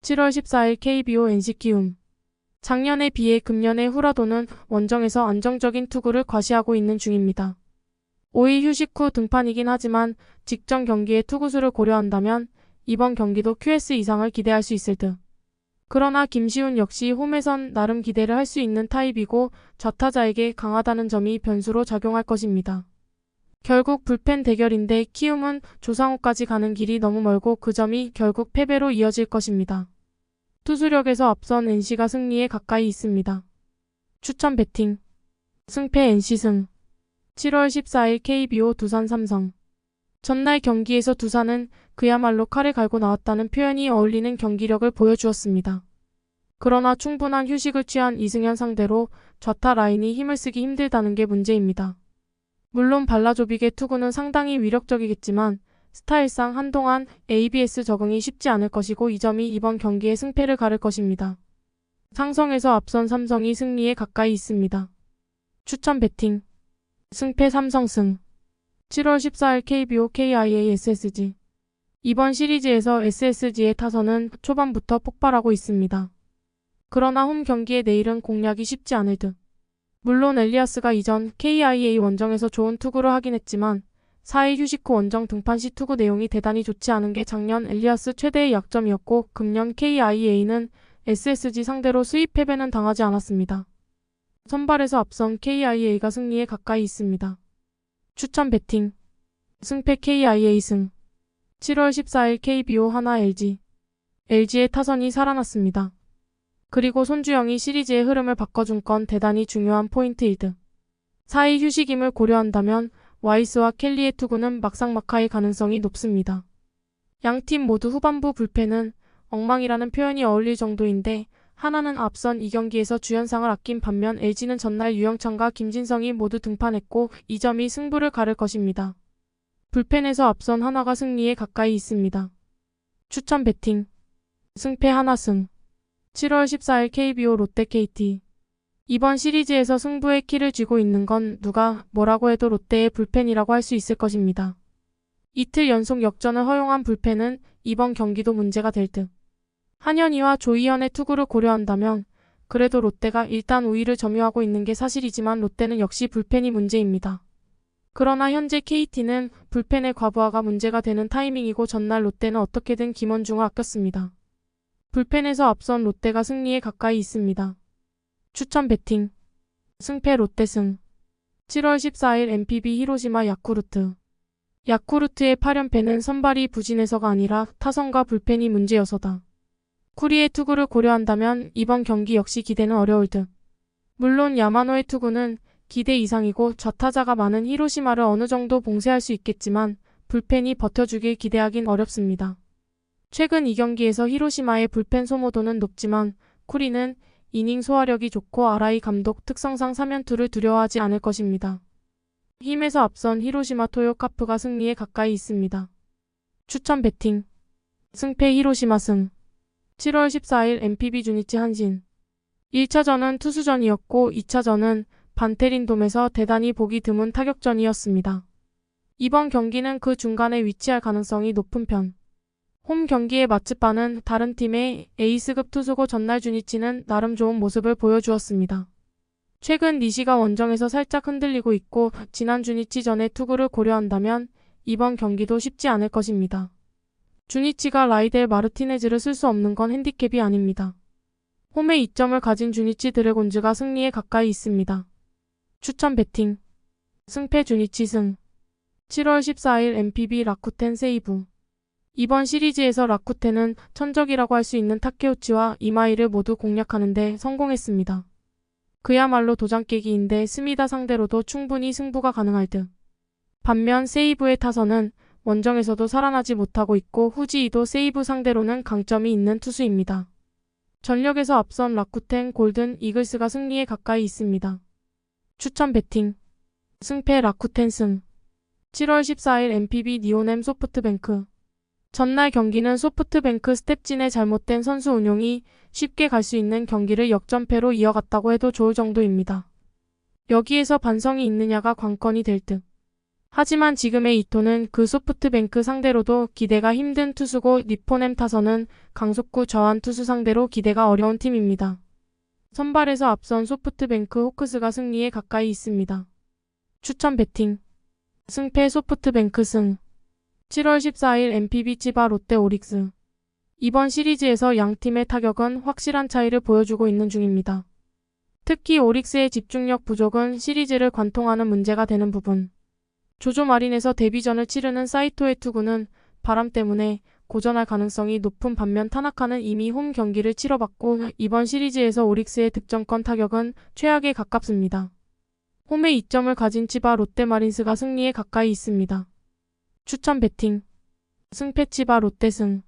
7월 14일 KBO NC 키움. 작년에 비해 금년에 후라도는 원정에서 안정적인 투구를 과시하고 있는 중입니다. 5일 휴식 후 등판이긴 하지만 직전 경기의 투구수를 고려한다면 이번 경기도 QS 이상을 기대할 수 있을 듯. 그러나 김시훈 역시 홈에선 나름 기대를 할 수 있는 타입이고 좌타자에게 강하다는 점이 변수로 작용할 것입니다. 결국 불펜 대결인데 키움은 조상우까지 가는 길이 너무 멀고 그 점이 결국 패배로 이어질 것입니다. 투수력에서 앞선 NC가 승리에 가까이 있습니다. 추천 배팅. 승패 NC승. 7월 14일 KBO 두산 삼성. 전날 경기에서 두산은 그야말로 칼을 갈고 나왔다는 표현이 어울리는 경기력을 보여주었습니다. 그러나 충분한 휴식을 취한 이승현 상대로 좌타 라인이 힘을 쓰기 힘들다는 게 문제입니다. 물론 발라조빅의 투구는 상당히 위력적이겠지만 스타일상 한동안 ABS 적응이 쉽지 않을 것이고 이 점이 이번 경기의 승패를 가를 것입니다. 상성에서 앞선 삼성이 승리에 가까이 있습니다. 추천 배팅. 승패 삼성승. 7월 14일 KBO KIA SSG. 이번 시리즈에서 SSG의 타선은 초반부터 폭발하고 있습니다. 그러나 홈 경기의 내일은 공략이 쉽지 않을 듯. 물론 엘리아스가 이전 KIA 원정에서 좋은 투구를 하긴 했지만 4일 휴식 후 원정 등판 시 투구 내용이 대단히 좋지 않은 게 작년 엘리아스 최대의 약점이었고 금년 KIA는 SSG 상대로 수입 패배는 당하지 않았습니다. 선발에서 앞선 KIA가 승리에 가까이 있습니다. 추천 배팅. 승패 KIA승. 7월 14일 KBO 하나 LG. LG의 타선이 살아났습니다. 그리고 손주영이 시리즈의 흐름을 바꿔준 건 대단히 중요한 포인트일 듯. 4일 휴식임을 고려한다면 와이스와 켈리의 투구는 막상막하의 가능성이 높습니다. 양팀 모두 후반부 불펜은 엉망이라는 표현이 어울릴 정도인데 하나는 앞선 2경기에서 주연상을 아낀 반면 LG는 전날 유영창과 김진성이 모두 등판했고 이 점이 승부를 가를 것입니다. 불펜에서 앞선 하나가 승리에 가까이 있습니다. 추천 배팅. 승패 하나승. 7월 14일 KBO 롯데 KT. 이번 시리즈에서 승부의 키를 쥐고 있는 건 누가 뭐라고 해도 롯데의 불펜이라고 할 수 있을 것입니다. 이틀 연속 역전을 허용한 불펜은 이번 경기도 문제가 될 듯. 한현희와 조희연의 투구를 고려한다면 그래도 롯데가 일단 우위를 점유하고 있는 게 사실이지만 롯데는 역시 불펜이 문제입니다. 그러나 현재 KT는 불펜의 과부하가 문제가 되는 타이밍이고 전날 롯데는 어떻게든 김원중을 아꼈습니다. 불펜에서 앞선 롯데가 승리에 가까이 있습니다. 추천 배팅. 승패 롯데승. 7월 14일 NPB 히로시마 야쿠르트. 야쿠르트의 8연패는 선발이 부진해서가 아니라 타선과 불펜이 문제여서다. 쿠리의 투구를 고려한다면 이번 경기 역시 기대는 어려울 듯. 물론 야마노의 투구는 기대 이상이고 좌타자가 많은 히로시마를 어느 정도 봉쇄할 수 있겠지만 불펜이 버텨주길 기대하긴 어렵습니다. 최근 2경기에서 히로시마의 불펜 소모도는 높지만 쿠리는 이닝 소화력이 좋고 아라이 감독 특성상 3연투를 두려워하지 않을 것입니다. 힘에서 앞선 히로시마 토요카프가 승리에 가까이 있습니다. 추천 배팅. 승패 히로시마승. 7월 14일 NPB 주니치 한신. 1차전은 투수전이었고 2차전은 반테린돔에서 대단히 보기 드문 타격전이었습니다. 이번 경기는 그 중간에 위치할 가능성이 높은 편. 홈 경기의 마츠바는 다른 팀의 에이스급 투수고 전날 주니치는 나름 좋은 모습을 보여주었습니다. 최근 니시가 원정에서 살짝 흔들리고 있고 지난 주니치전의 투구를 고려한다면 이번 경기도 쉽지 않을 것입니다. 주니치가 라이델 마르티네즈를 쓸 수 없는 건 핸디캡이 아닙니다. 홈에 이점을 가진 주니치 드래곤즈가 승리에 가까이 있습니다. 추천 배팅. 승패 주니치승. 7월 14일 NPB 라쿠텐 세이브. 이번 시리즈에서 라쿠텐은 천적이라고 할 수 있는 타케우치와 이마이를 모두 공략하는 데 성공했습니다. 그야말로 도장 깨기인데 스미다 상대로도 충분히 승부가 가능할 듯. 반면 세이브의 타선은 원정에서도 살아나지 못하고 있고 후지이도 세이브 상대로는 강점이 있는 투수입니다. 전력에서 앞선 라쿠텐 골든 이글스가 승리에 가까이 있습니다. 추천 배팅. 승패 라쿠텐 승. 7월 14일 NPB 니오넴 소프트뱅크. 전날 경기는 소프트뱅크 스텝진의 잘못된 선수 운용이 쉽게 갈 수 있는 경기를 역전패로 이어갔다고 해도 좋을 정도입니다. 여기에서 반성이 있느냐가 관건이 될 듯. 하지만 지금의 이토는 그 소프트뱅크 상대로도 기대가 힘든 투수고 니포넴 타선은 강속구 저한 투수 상대로 기대가 어려운 팀입니다. 선발에서 앞선 소프트뱅크 호크스가 승리에 가까이 있습니다. 추천 배팅 승패 소프트뱅크 승 7월 14일 NPB 치바 롯데 오릭스 이번 시리즈에서 양 팀의 타격은 확실한 차이를 보여주고 있는 중입니다. 특히 오릭스의 집중력 부족은 시리즈를 관통하는 문제가 되는 부분. 조조 마린에서 데뷔전을 치르는 사이토의 투구는 바람 때문에 고전할 가능성이 높은 반면 타나카는 이미 홈 경기를 치러봤고 이번 시리즈에서 오릭스의 득점권 타격은 최악에 가깝습니다. 홈에 2점을 가진 치바 롯데 마린스가 승리에 가까이 있습니다. 추천 배팅 승패 치바 롯데 승